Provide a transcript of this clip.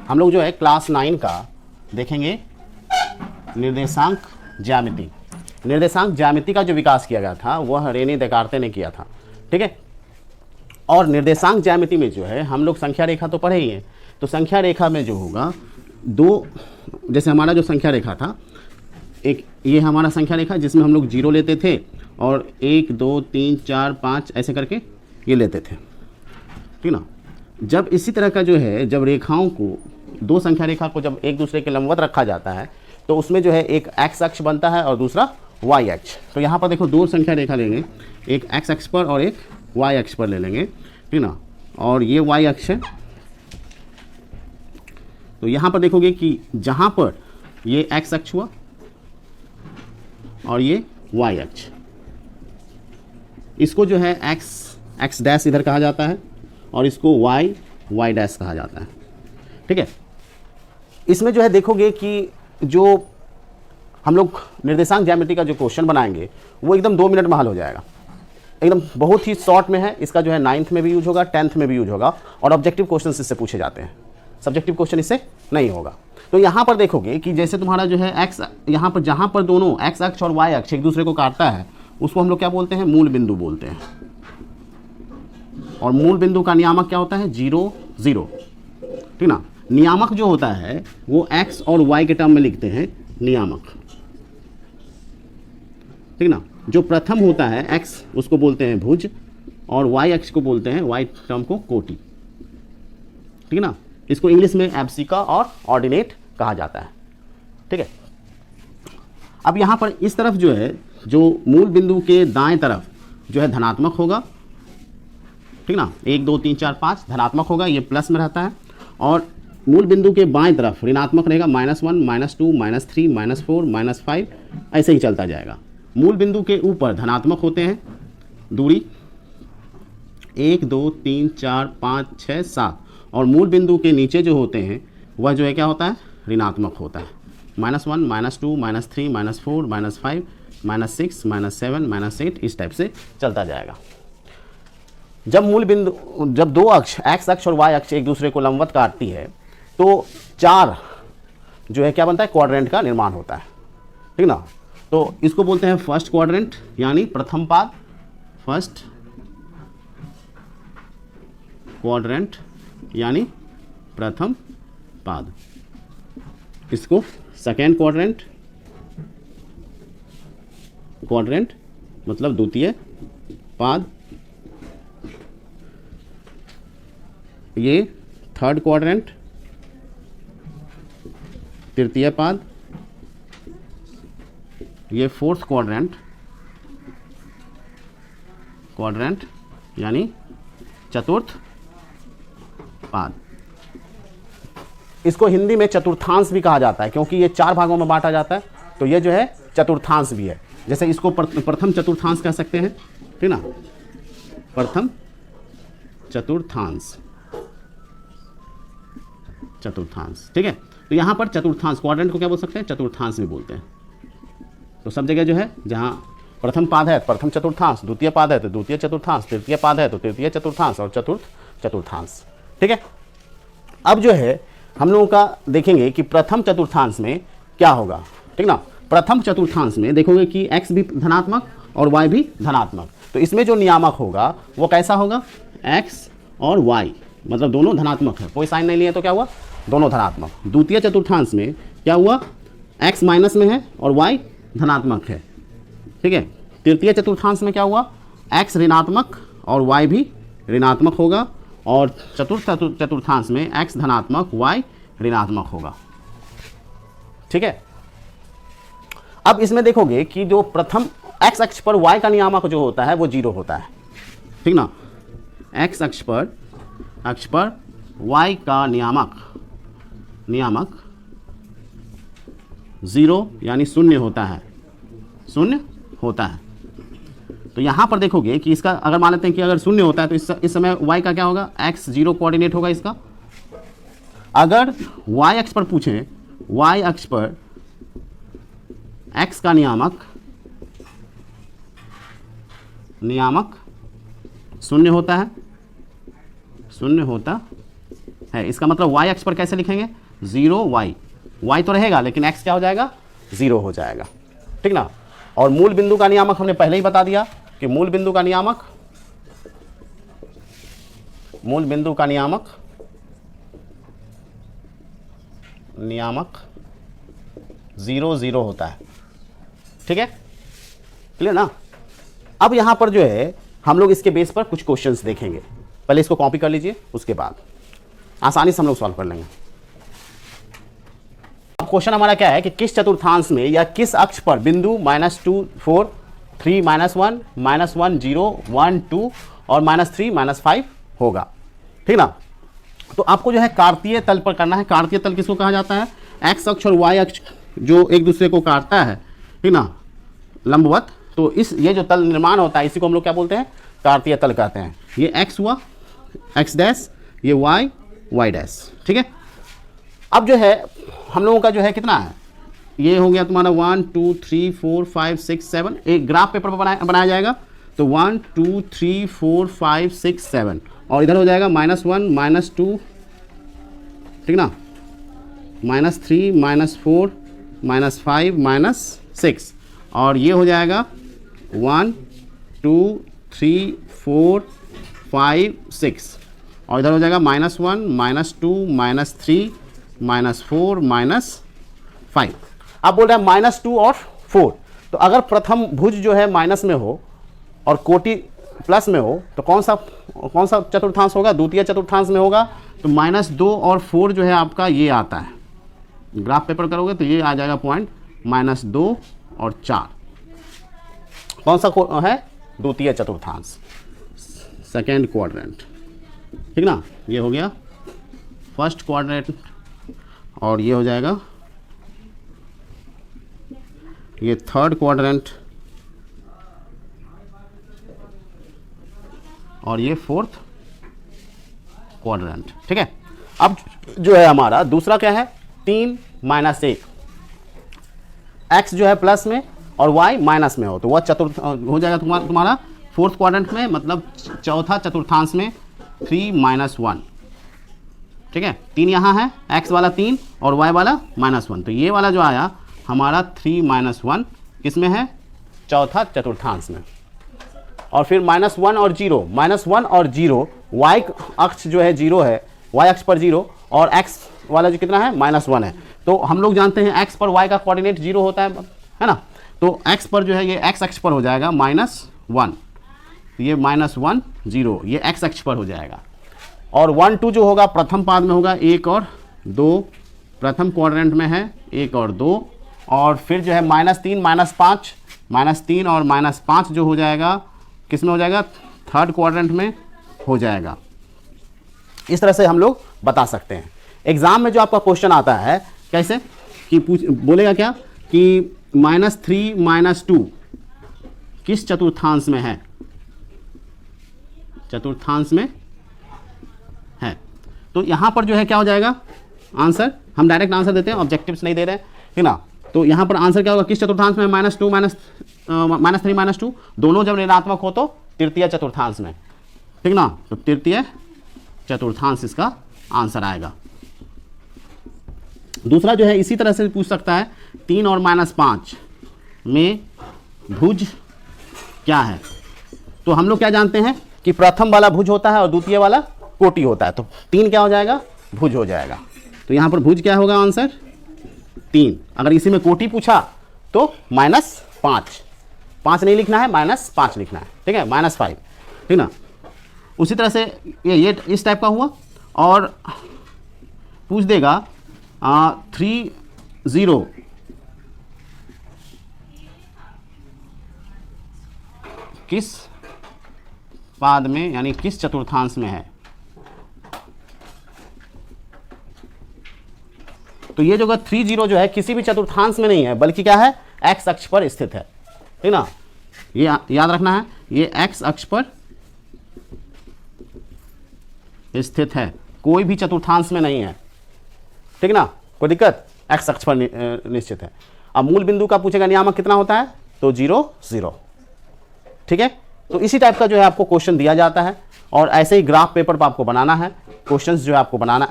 हम लोग जो है क्लास 9 का देखेंगे निर्देशांक ज्यामिति। निर्देशांक ज्यामिति का जो विकास किया गया था वह रेने देकार्ते ने किया था, ठीक है। और निर्देशांक ज्यामिति में जो है हम लोग संख्या रेखा तो पढ़े ही हैं, तो संख्या रेखा में जो होगा दो, जैसे हमारा जो संख्या रेखा था, एक ये हमारा संख्या रेखा जिसमें हम लोग 0 लेते थे और 1 2 3 4 5 ऐसे करके ये लेते थे, ठीक ना। जब इसी तरह का जो है, जब रेखाओं को, दो संख्या रेखा को जब एक दूसरे के लंबवत रखा जाता है तो उसमें जो है एक x अक्ष बनता है और दूसरा y अक्ष। तो यहाँ पर देखो दो संख्या रेखा लेंगे, एक x अक्ष पर और एक y अक्ष पर ले लेंगे, ठीक ना। और ये y अक्ष है, तो यहाँ पर देखोगे कि जहाँ पर ये x अक्ष हुआ और ये y अक्ष, इसको जो है x डैश इधर कहा जाता है और इसको y डैश कहा जाता है, ठीक है। इसमें जो है देखोगे कि जो हम लोग निर्देशांक ज्यामिति का जो क्वेश्चन बनाएंगे वो एकदम 2 मिनट में हल हो जाएगा, एकदम बहुत ही शॉर्ट में है। इसका जो है 9th में भी यूज होगा, 10th में भी यूज होगा और ऑब्जेक्टिव क्वेश्चन इससे पूछे जाते हैं, सब्जेक्टिव क्वेश्चन इससे नहीं होगा। तो यहाँ पर देखोगे कि जैसे तुम्हारा जो है x, यहाँ पर जहाँ पर दोनों x अक्ष और y अक्ष एक दूसरे को काटता है उसको हम लोग क्या बोलते हैं, मूल बिंदु बोलते हैं। और मूल बिंदु का नियामक क्या होता है, 0 0, ठीक ना। नियामक जो होता है वो x और y के टर्म में लिखते हैं नियामक, ठीक ना। जो प्रथम होता है x उसको बोलते हैं भुज और y अक्ष को बोलते हैं, y टर्म को कोटि, ठीक ना। इसको इंग्लिश में एब्सिका और ऑर्डिनेट कहा जाता है, ठीक है। अब यहाँ पर इस तरफ जो है, जो मूल बिंदु के दाएं तरफ जो है धनात्मक होगा, ठीक ना। 1 2 3 4 5 धनात्मक होगा, ये प्लस में रहता है। और मूल बिंदु के बाएं तरफ ऋणात्मक रहेगा, -1 -2 -3 -4 -5 ऐसे ही चलता जाएगा। मूल बिंदु के ऊपर धनात्मक होते हैं दूरी 1 2 3 4 5 6 7, और मूल बिंदु के नीचे जो होते हैं वह जो है क्या होता है, ऋणात्मक होता है, -1 -2 -3 -4 -5 -6 -7 -8 इस टाइप से चलता जाएगा। जब मूल बिंदु, जब दो अक्ष x अक्ष और y अक्ष एक दूसरे को लंबवत काटती है तो 4 जो है क्या बनता है, क्वाड्रेंट का निर्माण होता है, ठीक ना। तो इसको बोलते हैं फर्स्ट क्वाड्रेंट यानी प्रथम पाद, फर्स्ट क्वाड्रेंट यानी प्रथम पाद। इसको सेकेंड क्वाड्रेंट, क्वाड्रेंट मतलब द्वितीय पाद। ये थर्ड क्वाड्रेंट, तृतीय पाद। ये फोर्थ क्वाड्रेंट, क्वाड्रेंट यानी चतुर्थ पाद। इसको हिंदी में चतुर्थांश भी कहा जाता है क्योंकि ये 4 भागों में बांटा जाता है, तो ये जो है चतुर्थांश भी है। जैसे इसको प्रथम चतुर्थांश कह सकते हैं, ठीक ना, प्रथम चतुर्थांश, चतुर्थांश, ठीक है। तो यहाँ पर चतुर्थांश, क्वाड्रेंट को क्या बोल सकते हैं, चतुर्थांश भी बोलते हैं। तो सब जगह जो है जहाँ प्रथम पाद है प्रथम चतुर्थांश, द्वितीय पाद है तो द्वितीय चतुर्थांश, तृतीय पाद है तो तृतीय चतुर्थांश और चतुर्थ चतुर्थांश, ठीक है। अब जो है हम लोगों का देखेंगे कि प्रथम चतुर्थांश में क्या होगा, ठीक ना। प्रथम चतुर्थांश में देखोगे कि x भी धनात्मक और y भी धनात्मक, तो इसमें जो नियामक होगा वो कैसा होगा, x और y मतलब दोनों धनात्मक है, कोई साइन नहीं लिया तो क्या हुआ, दोनों धनात्मक। द्वितीय चतुर्थांश में क्या हुआ, x माइनस में है और y धनात्मक है, ठीक है। तृतीय चतुर्थांश में क्या हुआ, x ऋणात्मक और y भी ऋणात्मक होगा, और चतुर्थ चतुर्थांश में x धनात्मक y ऋणात्मक होगा, ठीक है। अब इसमें देखोगे कि जो प्रथम x अक्ष पर y का नियामक जो होता है वो 0 होता है, ठीक ना। x अक्ष पर y का नियामक 0 यानी शून्य होता है, शून्य होता है। तो यहाँ पर देखोगे कि इसका अगर मान लेते हैं कि अगर शून्य होता है तो इस समय y का क्या होगा, x 0 कोऑर्डिनेट होगा इसका। अगर y अक्ष पर पूछें, y अक्ष पर x का नियामक शून्य होता है, शून्य होता है, इसका मतलब वाई अक्ष पर कैसे लिखेंगे, 0 वाई, वाई तो रहेगा लेकिन एक्स क्या हो जाएगा, 0 हो जाएगा, ठीक ना। और मूल बिंदु का नियामक हमने पहले ही बता दिया कि मूल बिंदु का नियामक 0 0 होता है, ठीक है, क्लियर ना। अब यहां पर जो है हम लोग इसके बेस पर कुछ क्वेश्चंस देखेंगे, पहले इसको कॉपी कर लीजिए, उसके बाद आसानी से हम लोग सॉल्व कर लेंगे। अब क्वेश्चन हमारा क्या है कि किस चतुर्थांश में या किस अक्ष पर बिंदु -2 4 3 -1 -1 0 1 2 और -3 -5 होगा, ठीक ना। तो आपको जो है कार्तीय तल पर करना है। कार्तीय तल किसको कहा जाता है, एक्स अक्ष और वाई अक्ष जो एक दूसरे को काटता है, ठीक ना, लंबवत। तो ये जो तल निर्माण होता है इसी को हम लोग क्या बोलते हैं, कार्तीय तल कहते हैं। ये एक्स हुआ, एक्स डैश, ये वाई, वाई डैश, ठीक है। अब जो है हम लोगों का जो है कितना है, ये हो गया तुम्हारा 1 2 3 4 5 6 7, एक ग्राफ पेपर पर बनाया जाएगा। तो 1 2 3 4 5 6 7 और इधर हो जाएगा -1 -2, ठीक ना, -3 -4 -5 -6 और ये हो जाएगा 1 2 3 4 5 6 और इधर हो जाएगा -1 -2 -3 -4 -5। आप बोल रहे हैं -2 और 4, तो अगर प्रथम भुज जो है माइनस में हो और कोटि प्लस में हो तो कौन सा चतुर्थांश होगा, द्वितीय चतुर्थांश में होगा। तो -2 और 4 जो है आपका ये आता है, ग्राफ पेपर करोगे तो ये आ जाएगा पॉइंट, -2 और 4 कौन सा है, द्वितीय चतुर्थांश, सेकेंड क्वाड्रेंट, ठीक ना। ये हो गया फर्स्ट क्वाड्रेंट और ये हो जाएगा ये थर्ड क्वाड्रेंट और ये फोर्थ क्वाड्रेंट, ठीक है। अब जो है हमारा दूसरा क्या है, 3 - 1, एक्स जो है प्लस में और वाई माइनस में हो तो वह चतुर्थ हो जाएगा तुम्हारा फोर्थ क्वाड्रेंट में, मतलब चौथा चतुर्थांश में 3 - 1, ठीक है। 3 यहाँ है, एक्स वाला 3 और वाई वाला -1, तो ये वाला जो आया हमारा 3 - 1 किस में है, चौथा चतुर्थांश में। और फिर -1 और 0, -1 और 0, वाई अक्ष जो है 0 है, वाई अक्ष पर 0 और एक्स वाला जो कितना है -1 है। तो हम लोग जानते हैं एक्स पर वाई का कोऑर्डिनेट 0 होता है ना। तो एक्स पर जो है ये एक्स अक्ष पर हो जाएगा -1, ये -1 0, ये एक्स अक्ष पर हो जाएगा। और 1 2 जो होगा प्रथम पाद में होगा 1 और 2, प्रथम क्वाड्रेंट में है 1 और 2, और फिर जो है -3 -5, -3 और -5 जो हो जाएगा किस में हो जाएगा, थर्ड क्वाड्रेंट में हो जाएगा। इस तरह से हम लोग बता सकते हैं। एग्जाम में जो आपका क्वेश्चन आता है कैसे कि बोलेगा क्या कि -3 -2 किस चतुर्थांश में है, चतुर्थांश में है। तो यहां पर जो है क्या हो जाएगा आंसर, हम डायरेक्ट आंसर देते हैं, ऑब्जेक्टिव्स नहीं दे रहे हैं, ठीक ना। तो यहां पर आंसर क्या होगा, किस चतुर्थांश में, -2 -3 -2 दोनों जब ऋणात्मक हो तो तृतीय चतुर्थांश में, ठीक ना। तो तृतीय चतुर्थांश इसका आंसर आएगा। दूसरा जो है इसी तरह से पूछ सकता है, 3 और -5 में भुज क्या है। तो हम लोग क्या जानते हैं कि प्रथम वाला भुज होता है और द्वितीय वाला कोटि होता है, तो 3 क्या हो जाएगा, भुज हो जाएगा। तो यहाँ पर भुज क्या होगा आंसर 3। अगर इसी में कोटि पूछा तो -5, 5 नहीं लिखना है, -5 लिखना है, ठीक है, -5, ठीक ना। उसी तरह से ये इस टाइप का हुआ। और पूछ देगा 3 0 किस पाद में यानी किस चतुर्थांश में है। तो ये जो 3 0 जो है किसी भी चतुर्थांश में नहीं है, बल्कि क्या है, एक्स अक्ष पर स्थित है, ठीक ना। ये याद रखना है, ये एक्स अक्ष पर स्थित है, कोई भी चतुर्थांश में नहीं है, ठीक ना, कोई दिक्कत, एक्स अक्ष पर निश्चित है। अब मूल बिंदु का पूछेगा नियामक कितना होता है, तो 0 0, ठीक है। तो इसी टाइप का जो है आपको क्वेश्चन दिया जाता है और ऐसे ही ग्राफ पेपर पर आपको बनाना है। क्वेश्चंस जो है आपको बनाना